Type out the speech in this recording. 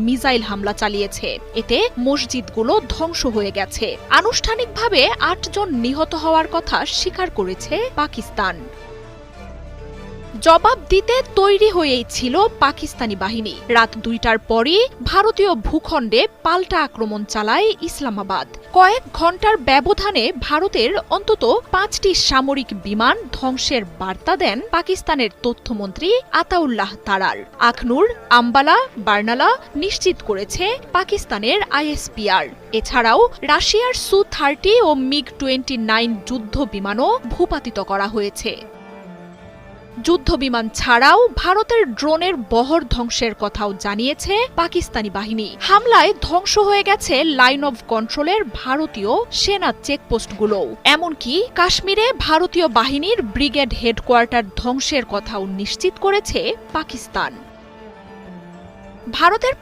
Missile হামলা চালিয়েছে। এতে মসজিদগুলো ধ্বংস হয়ে গেছে। আনুষ্ঠানিকভাবে ৮ জন নিহত হওয়ার কথা স্বীকার করেছে পাকিস্তান। জবাব দিতে তৈরি হয়েই ছিল পাকিস্তানি বাহিনী। রাত ২টার পরই ভারতীয় ভূখণ্ডে পাল্টা আক্রমণ চালায় ইসলামাবাদ। কয়েক ঘণ্টার ব্যবধানে ভারতের অন্তত ৫টি সামরিক বিমান ধ্বংসের বার্তা দেন পাকিস্তানের তথ্যমন্ত্রী আতাউল্লাহ তারার। আখনুর, আম্বালা, বার্নালা নিশ্চিত করেছে পাকিস্তানের আইএসপিআর। এছাড়াও রাশিয়ার সু-30 ও মিগ-29 যুদ্ধ বিমানও ভূপাতিত করা হয়েছে। যুদ্ধবিমান ছাড়াও ভারতের ড্রোনের বহর ধ্বংসের কথাও জানিয়েছে পাকিস্তানি বাহিনী। হামলায় ধ্বংস হয়ে গেছে লাইন অব কন্ট্রোলের ভারতীয় সেনা চেকপোস্টগুলোও। এমনকি কাশ্মীরে ভারতীয় বাহিনীর ব্রিগেড হেডকোয়ার্টার ধ্বংসের কথাও নিশ্চিত করেছে পাকিস্তান। ভারতের